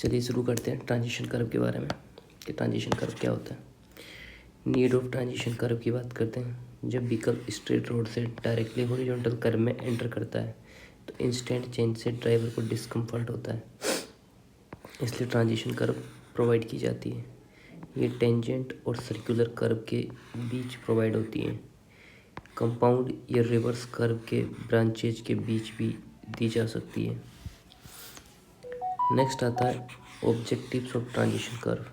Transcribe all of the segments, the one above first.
चलिए शुरू करते हैं ट्रांजिशन कर्व के बारे में कि ट्रांजिशन कर्व क्या होता है। नीड ऑफ ट्रांजिशन कर्व की बात करते हैं। जब व्हीकल स्ट्रेट रोड से डायरेक्टली हॉरिजॉन्टल कर्व में एंटर करता है तो इंस्टेंट चेंज से ड्राइवर को डिस्कम्फर्ट होता है, इसलिए ट्रांजिशन कर्व प्रोवाइड की जाती है। ये टेंजेंट और सर्कुलर कर्व के बीच प्रोवाइड होती है। कंपाउंड या रिवर्स कर्व के ब्रांचेज के बीच भी दी जा सकती है। नेक्स्ट आता है ऑब्जेक्टिव्स ऑफ ट्रांजिशन कर्व,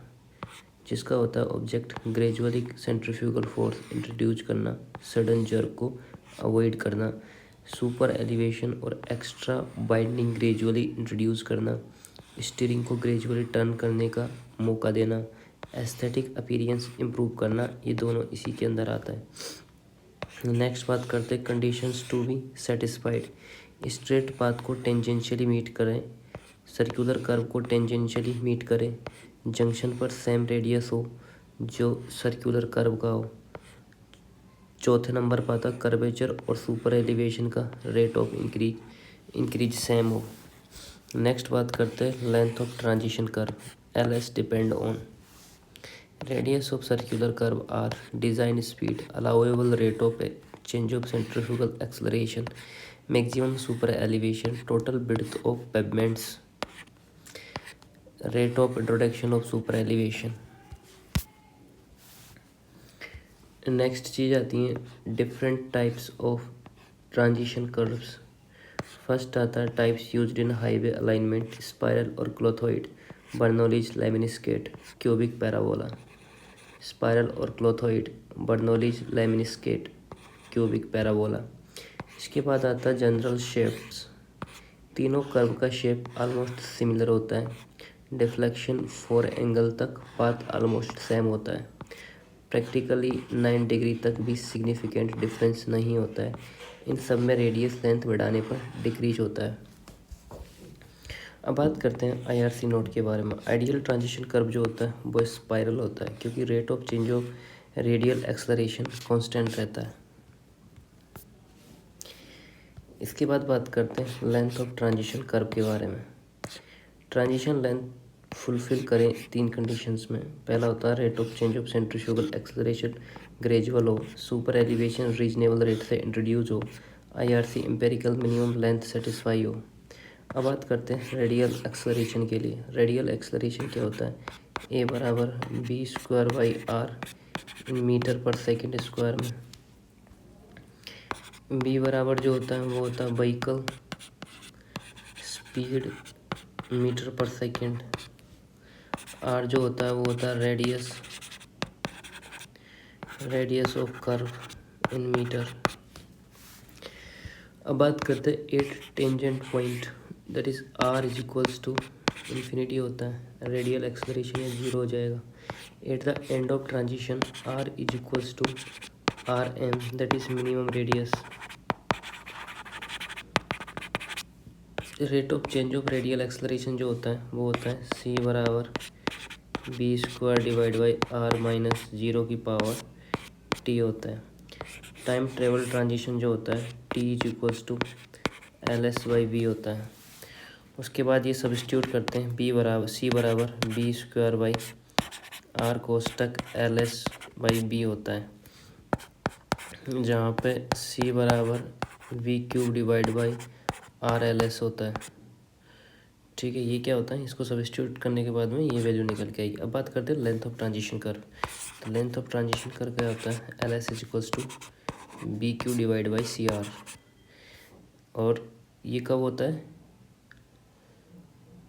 जिसका होता है object gradually centrifugal force introduce करना, सडन जर्क को अवॉइड करना, सुपर एलिवेशन और एक्स्ट्रा बाइंडिंग ग्रेजुअली इंट्रोड्यूस करना, स्टीयरिंग को ग्रेजुअली टर्न करने का मौका देना, एस्थेटिक अपीयरेंस इम्प्रूव करना, ये दोनों इसी के अंदर आता है। नेक्स्ट बात करते हैं conditions to be satisfied. Straight path को टेंजेंशियली मीट करें, सर्कुलर कर्व को टेंजेंशियली मीट करें, जंक्शन पर सेम रेडियस हो जो सर्कुलर कर्व का हो। चौथे नंबर पर आता कर्वेचर और सुपर एलिवेशन का रेट ऑफ इंक्रीज सेम हो। नेक्स्ट बात करते हैं length of transition curve. LS depend on radius of circular curve R design speed, allowable rate of change of centrifugal acceleration, maximum super elevation, total width of pavements, rate of introduction of super elevation. Next चीज़ आती है different types of transition curves. First आता है types used in highway alignment, spiral और clothoid, Bernoulli's, lemniscate, cubic parabola. Spiral और clothoid, Bernoulli's, lemniscate, cubic parabola. इसके बाद आता है जनरल शेप्स। तीनों कर्व का शेप ऑलमोस्ट सिमिलर होता है। डिफ्लेक्शन 4 एंगल तक पाथ ऑलमोस्ट सेम होता है। प्रैक्टिकली 9 डिग्री तक भी सिग्निफिकेंट डिफरेंस नहीं होता है। इन सब में रेडियस लेंथ बढ़ाने पर डिक्रीज होता है। अब बात करते हैं IRC नोट के बारे में। आइडियल ट्रांजिशन कर्व जो होता है वो स्पाइरल होता है, क्योंकि rate of change of radial acceleration constant रहता है। इसके बाद बात करते हैं लेंथ ऑफ ट्रांजिशन कर्व के बारे में। ट्रांजिशन लेंथ फुलफिल करें 3 कंडीशंस में। पहला होता है rate of change of centrifugal acceleration gradual हो, सुपर एलिवेशन रीजनेबल रेट से इंट्रोड्यूस हो, IRC empirical minimum length satisfy हो। अब बात करते हैं रेडियल एक्सेलरेशन के लिए। रेडियल एक्सेलरेशन क्या होता है? A बराबर v² / r meter per second square में। b बराबर जो होता है वो होता है vehicle speed meter per second. r जो होता है वो होता है radius of curve in meter. अब बात करते हैं 8 tangent point, that is r is equals to infinity होता है, रेडियल एक्सेलरेशन ये 0 हो जाएगा। At the end of transition r is equals to RM, that is minimum radius. Rate of change of radial acceleration जो होता है वो होता है c बराबर v² divide by r minus 0 की पावर t होता है। टाइम ट्रेवल ट्रांजिशन जो होता है t is equals to LS/v होता है। उसके बाद ये सब्स्टिट्यूट करते हैं, c बराबर v² बाई r कोष्टक LS/b होता है, जहाँ पे c बराबर v³ डिवाइड बाई RLS होता है। ठीक है, ये क्या होता है, इसको सब्स्टिट्यूट करने के बाद में ये वैल्यू निकल के आएगी। अब बात करते हैं लेंथ ऑफ ट्रांजिशन कर्व। तो लेंथ ऑफ ट्रांजिशन कर्व क्या होता है? LS is equals to BQ divide by CR। और ये कब होता है?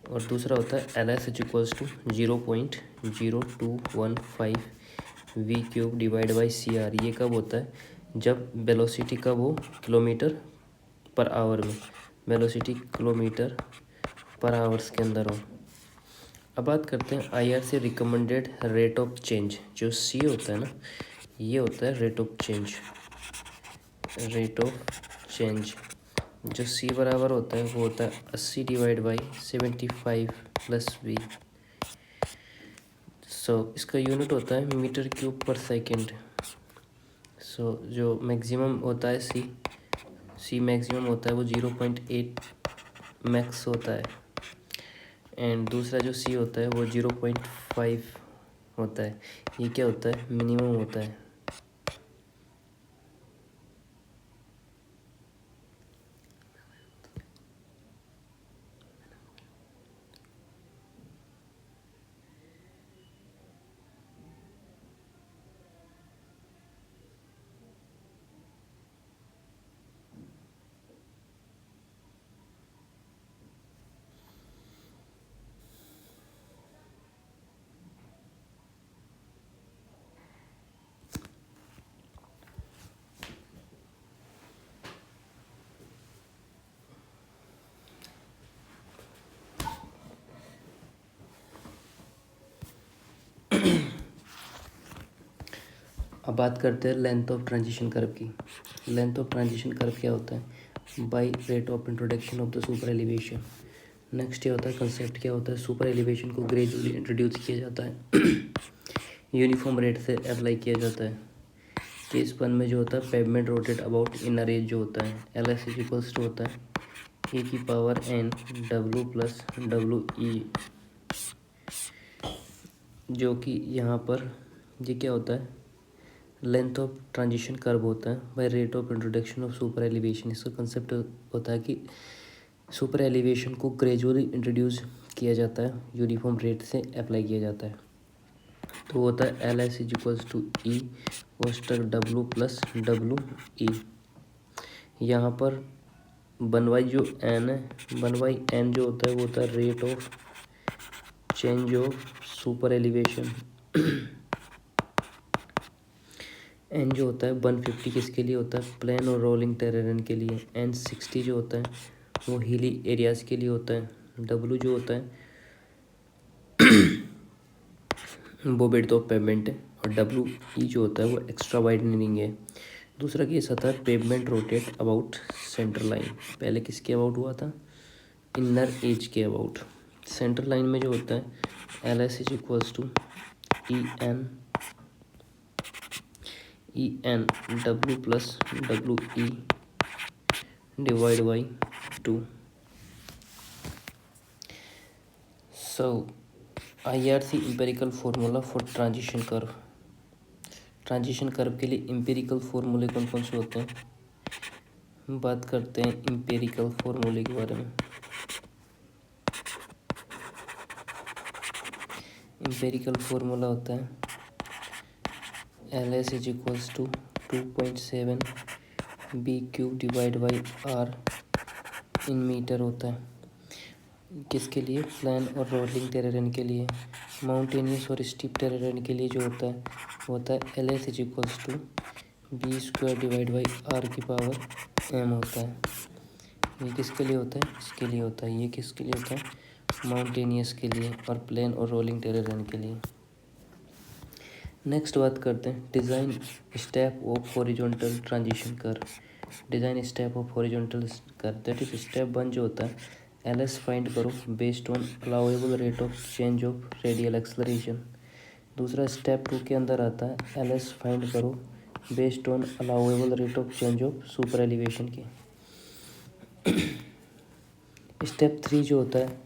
और दूसरा होता है LS is equals to 0.0215 v³ divide by CR। ये कब होता है? जब वेलोसिटी कब हो? किलोमीटर पर आवर में। वेलोसिटी किलोमीटर पर आवर्स के अंदर हो। अब बात करते हैं IRC recommended rate of change. जो C होता है ना, ये होता है रेट ऑफ चेंज। जो C बराबर होता है वो होता है 80 डिवाइड बाई 75 प्लस v। इसका यूनिट होता है मीटर क्यूब पर सेकेंड। जो मैक्सिमम होता है C मैक्सिमम होता है वो 0.8 मैक्स होता है। एंड दूसरा जो सी होता है वो 0.5 होता है। ये क्या होता है, मिनिमम होता है। अब बात करते हैं लेंथ ऑफ ट्रांजिशन कर्व की। लेंथ ऑफ ट्रांजिशन कर्व क्या होता है, by rate of introduction of the super elevation. Next ये होता है कंसेप्ट क्या होता है, सुपर एलिवेशन को ग्रेजुअली इंट्रोड्यूस किया जाता है यूनिफॉर्म रेट से अप्लाई किया जाता है। केस 1 में जो होता है pavement rotate about inner edge जो होता है L S is equals to होता है ए की power N W plus W E, जो कि यहाँ पर ये क्या होता है, लेंथ ऑफ ट्रांजिशन कर्व होता है by rate of introduction of super elevation. इसका कंसेप्ट होता है कि सुपर एलिवेशन को ग्रेजुअली इंट्रोड्यूस किया जाता है, यूनिफॉर्म रेट से अप्लाई किया जाता है। तो होता है L S is equals to E coaster W plus W E. यहाँ पर वन बाई जो एन है, वन बाई एन जो होता है वो होता है rate of change of super elevation. N जो होता है 150 किसके लिए होता है, प्लेन और रोलिंग टेरेन के लिए। एन 60 जो होता है वो हिली एरियाज़ के लिए होता है। डब्लू जो होता है वो बेड ऑफ पेवमेंट है। और डब्लू ई जो होता है वो एक्स्ट्रा वाइडनिंग है। दूसरा केस आता है pavement rotate about centre line. पहले किसके अबाउट हुआ था, इनर एज के अबाउट। सेंटर लाइन में जो होता है L S is equals to E N W plus W E divide by 2। So IRC empirical formula for transition curve. Transition curve के लिए इंपेरिकल फार्मूले कौन कौन से होते हैं, बात करते हैं इंपेरिकल फार्मूले के बारे में। इंपेरिकल फार्मूला होता है L S is equals to 2.7 B cube divide by R in meter होता है। किसके लिए, प्लेन और रोलिंग टेरेन के लिए। माउंटेनियस और स्टीप टेरेन के लिए जो होता है वो होता है L S is equals to B square divide by R की पावर एम होता है। ये किसके लिए होता है, इसके लिए होता है। ये किसके लिए होता है, माउंटेनियस के लिए और प्लेन और रोलिंग टेरेन के लिए। नेक्स्ट बात करते हैं design step of horizontal transition curve. Design step of horizontal curve, that is step 1 जो होता है एल एस फाइंड करो based on allowable rate of change of radial acceleration. दूसरा स्टेप 2 के अंदर आता है एल एस फाइंड करो based on allowable rate of change of super elevation के। स्टेप 3 जो होता है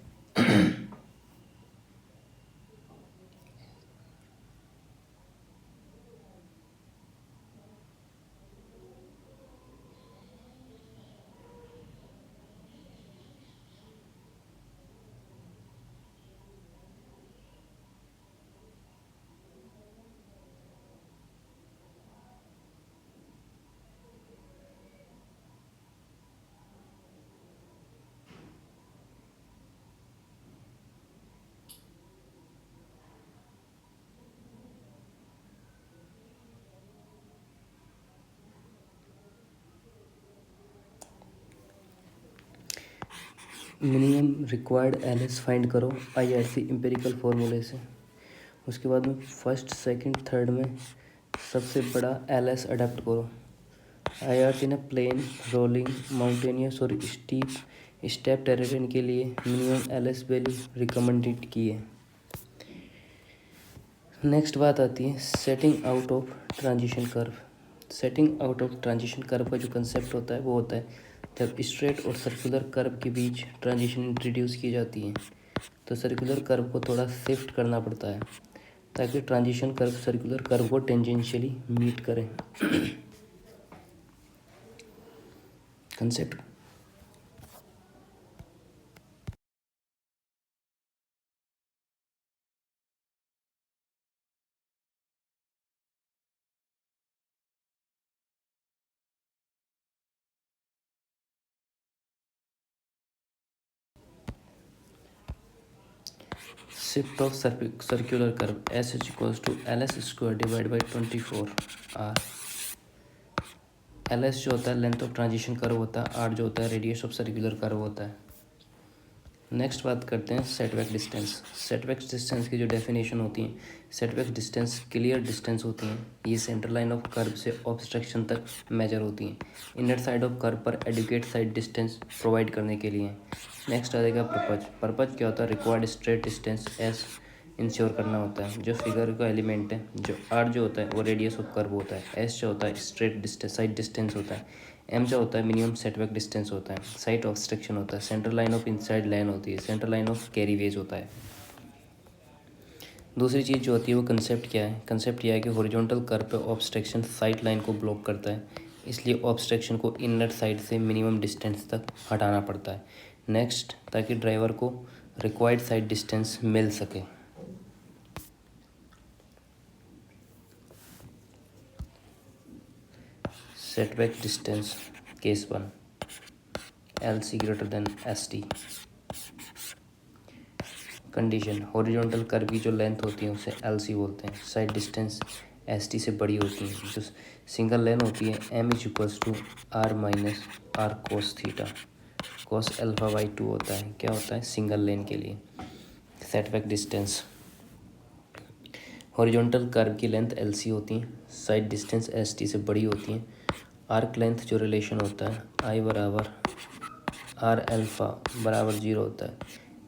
minimum required L S find करो IRC इंपेरिकल फार्मूले से। उसके बाद में फर्स्ट सेकंड थर्ड में सबसे बड़ा एल एस अडेप्ट करो। IRC ने प्लेन, रोलिंग, माउंटेनियस और स्टेप टेरेन के लिए minimum L S value recommended की है। नेक्स्ट बात आती है setting out of transition curve. Setting out of transition curve का जो कंसेप्ट होता है वो होता है जब स्ट्रेट और सर्कुलर कर्व के बीच ट्रांजिशन इंट्रोड्यूस की जाती है। तो सर्कुलर कर्व को थोड़ा शिफ्ट करना पड़ता है ताकि ट्रांजिशन कर्व सर्कुलर कर्व को टेंजेंशियली मीट करे। Concept shift of circular curve S is equals to ls square divided by 24 r। ls जो होता है लेंथ ऑफ ट्रांजिशन कर्व होता है, r जो होता है रेडियस ऑफ सर्कुलर कर्व होता है। नेक्स्ट बात करते हैं सेटबैक डिस्टेंस। सेटबैक डिस्टेंस की जो डेफिनेशन होती है, सेटबैक डिस्टेंस क्लियर डिस्टेंस होती हैं, ये सेंटर लाइन ऑफ कर्व से ऑब्स्ट्रक्शन तक मेजर होती हैं इनर साइड ऑफ कर्व पर एडुकेट साइड डिस्टेंस प्रोवाइड करने के लिए। नेक्स्ट आ जाएगा पर्पज। पर्पज क्या होता है, required straight distance S ensure करना होता है। जो फिगर का एलिमेंट है, जो आर जो होता है वो रेडियस ऑफ कर्व होता है, एस जो होता है स्ट्रेट डिस्टेंस साइड डिस्टेंस होता है, एम जो होता है मिनिमम सेटबैक डिस्टेंस होता है, साइट ऑब्स्ट्रक्शन होता है, centre line of inside line होती है, सेंटर लाइन ऑफ कैरीवेज होता है। दूसरी चीज़ जो होती है वो कंसेप्ट क्या है, कंसेप्ट यह है कि हॉरिजॉन्टल कर्व पे ऑब्स्ट्रक्शन साइड लाइन को ब्लॉक करता है, इसलिए ऑब्स्ट्रक्शन को इनर साइड से मिनिमम डिस्टेंस तक हटाना पड़ता है। नेक्स्ट, ताकि ड्राइवर को रिक्वायर्ड साइड डिस्टेंस मिल सके। Setback distance case 1 LC greater than ST। Condition, horizontal curve की जो लेंथ होती है उसे LC बोलते हैं, साइड डिस्टेंस ST से बड़ी होती है। जो सिंगल लेन होती है M is equals to R minus R cos theta, cos alpha by 2 होता है। क्या होता है, सिंगल लेन के लिए। सेटबैक डिस्टेंस, हॉरिजॉन्टल कर्व की लेंथ LC होती है, साइड डिस्टेंस ST से बड़ी होती है। आर्क लेंथ जो रिलेशन होता है I बराबर R अल्फ़ा बराबर 0 होता है,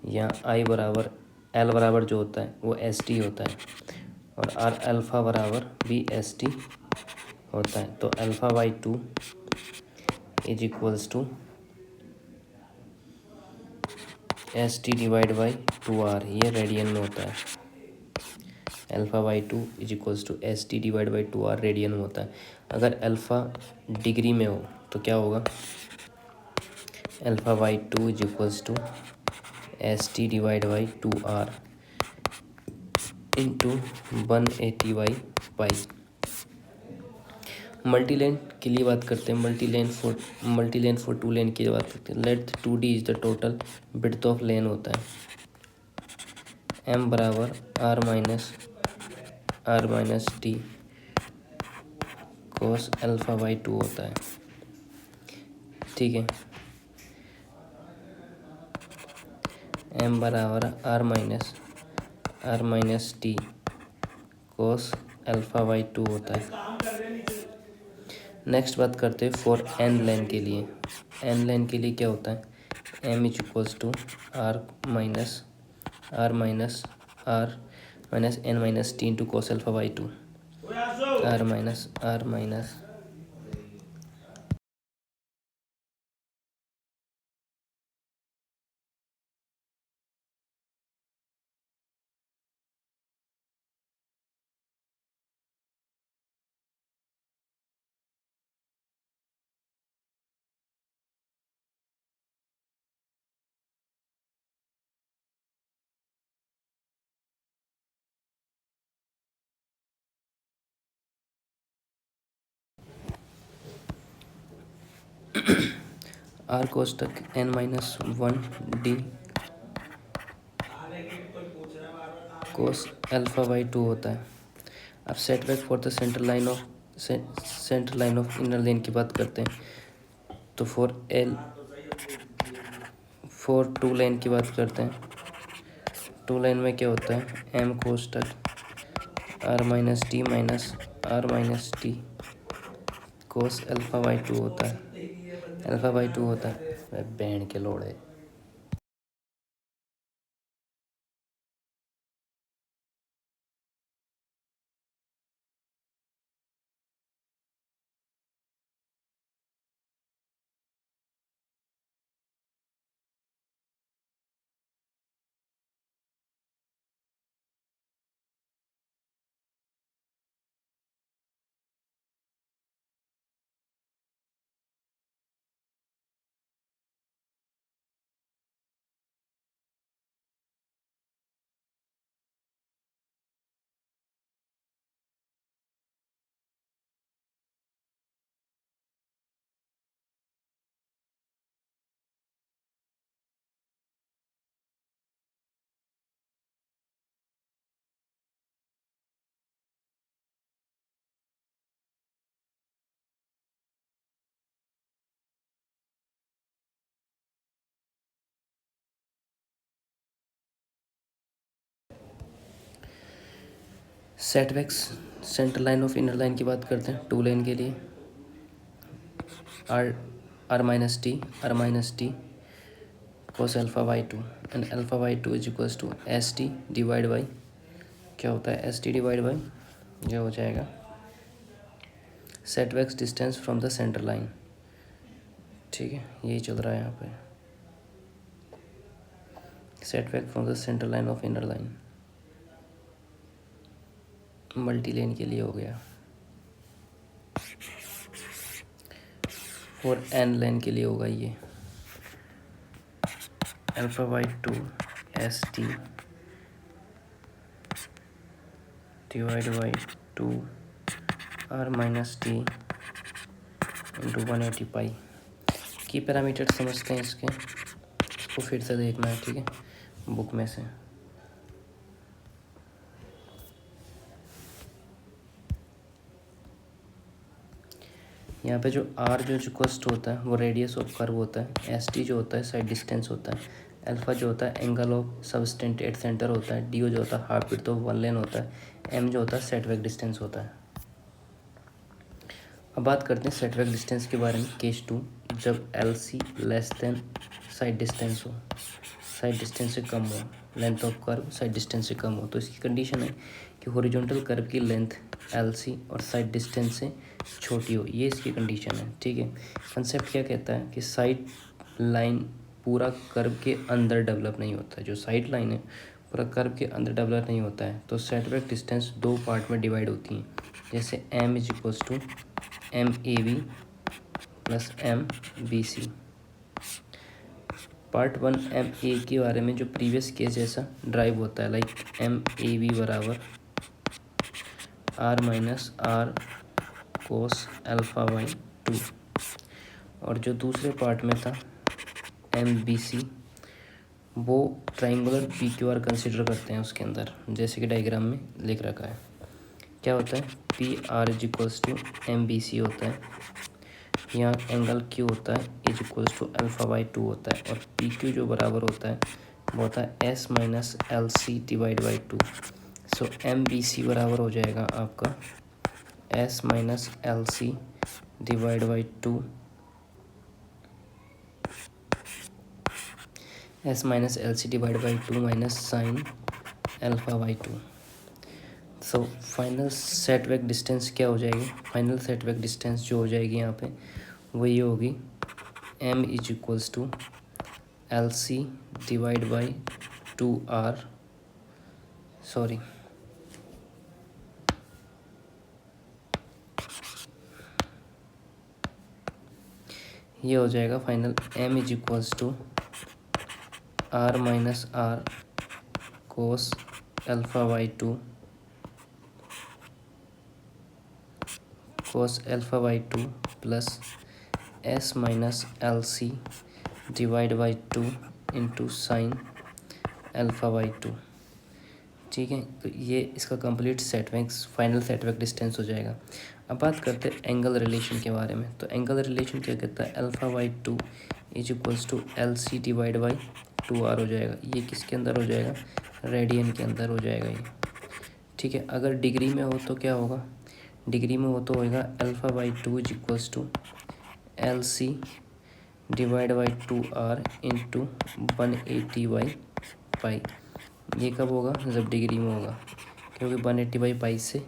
या I बराबर L बराबर जो होता है वो ST होता है, और R अल्फ़ा बराबर भी ST होता है। तो alpha by 2 is equals to ST divide by 2R, ये रेडियन में होता है। Alpha by 2 is equals to ST divide by 2R radian में होता है। अगर अल्फ़ा डिग्री में हो तो क्या होगा, alpha by 2 is equals to ST divide by 2R into 180 by pi. Multi lane के लिए बात करते हैं, multi lane for two lane की बात करते हैं। Let 2D is the total width of lane होता है, M बराबर R minus T cos alpha by 2 होता है। ठीक है, M बराबर R minus T cos alpha by 2 होता है। नेक्स्ट बात करते हैं फॉर एन लेन के लिए। एन लेन के लिए क्या होता है, M is equals to R minus N minus T into cos alpha by 2, R minus R cos तक N minus 1 D cos alpha by 2 होता है। अब setback for the centre line of inner lane की बात करते हैं, तो for two lane की बात करते हैं। टू लेन में क्या होता है, M कोस तक R minus T cos alpha by 2 होता है। बैंड के लोड़े। Setback centre line of inner line की बात करते हैं टू लाइन के लिए। R minus T cos alpha by two and alpha by two is equals to S T divide by, क्या होता है एस टी डिवाइड बाई, जो हो जाएगा setbacks distance from the centre line. ठीक है, यही चल रहा है यहाँ पे, setback from the centre line of inner line. Multi lane के लिए हो गया, और एन लेन के लिए होगा ये alpha by two S T divide by two R minus T into 180 pi. की पैरामीटर समझते हैं इसको फिर से देखना है, ठीक है, बुक में से। यहाँ पे जो आर जो कॉस्ट होता है वो रेडियस ऑफ कर्व होता है, एस टी जो होता है साइड डिस्टेंस होता है, अल्फ़ा जो होता है angle of substance at centre होता है, डी जो होता है हाफ विड्थ ऑफ वन लेन होता है, एम जो होता है सेट वैक डिस्टेंस होता है। अब बात करते हैं सेट वैक डिस्टेंस के बारे में। केस 2, जब L C less than sight distance हो, साइड डिस्टेंस से कम हो, length of curve sight distance से कम हो, तो इसकी कंडीशन है कि हॉरिजॉन्टल कर्व की लेंथ एल सी और साइड डिस्टेंस से छोटी हो, ये इसकी कंडीशन है। ठीक है, कंसेप्ट क्या कहता है कि साइड लाइन पूरा कर्व के अंदर डेवलप नहीं होता है, जो साइड लाइन है पूरा कर्व के अंदर डेवलप नहीं होता है, तो सेट वैक डिस्टेंस दो पार्ट में डिवाइड होती हैं, जैसे M is equals to M A V plus M B C. Part 1 M A के बारे में जो प्रीवियस केस जैसा ड्राइव होता है, लाइक एम ए वी बराबर R minus R cos alpha by two, और जो दूसरे पार्ट में था एम बी सी, वो triangular P Q R consider करते हैं उसके अंदर, जैसे कि डायग्राम में लिख रखा है। क्या होता है P R is equals to M B C होता है, यहाँ एंगल क्यू होता है is equals to alpha by two होता है, और पी क्यू जो बराबर होता है वो होता है S minus L C divide by two. So M B C बराबर हो जाएगा आपका S minus L C divide by two, S minus L C divide by two minus sine alpha by two. So final setback distance क्या हो जाएगी, final setback distance जो हो जाएगी यहाँ पे वो ये होगी M is equals to L C divide by two R, sorry ये हो जाएगा final M is equals to R minus R cos alpha by two cos alpha by two plus S minus L C divide by two into sine alpha by two. ठीक है, तो ये इसका complete setback final setback distance हो जाएगा। अब बात करते हैं एंगल रिलेशन के बारे में। तो एंगल रिलेशन क्या कहता है, alpha by two is equals to L C divide by two R हो जाएगा। ये किसके अंदर हो जाएगा, रेडियन के अंदर हो जाएगा ये। ठीक है, अगर डिग्री में हो तो क्या होगा, डिग्री में हो तो होगा alpha by two is equals to L C divide by two R into 180 by pi. ये कब होगा, जब डिग्री में होगा, क्योंकि 180 बाई पाई से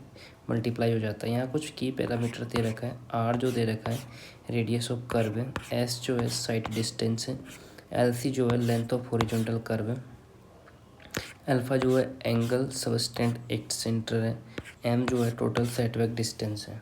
मल्टीप्लाई हो जाता है। यहाँ कुछ की पैरामीटर दे रखा है, आर जो दे रखा है रेडियस ऑफ कर्व है, एस जो है साइड डिस्टेंस है, एल सी जो है लेंथ ऑफ हॉरिजॉन्टल कर्व है, अल्फ़ा जो है एंगल सबस्टेंट एक्ट सेंटर है, एम जो है टोटल सेट वैक डिस्टेंस है।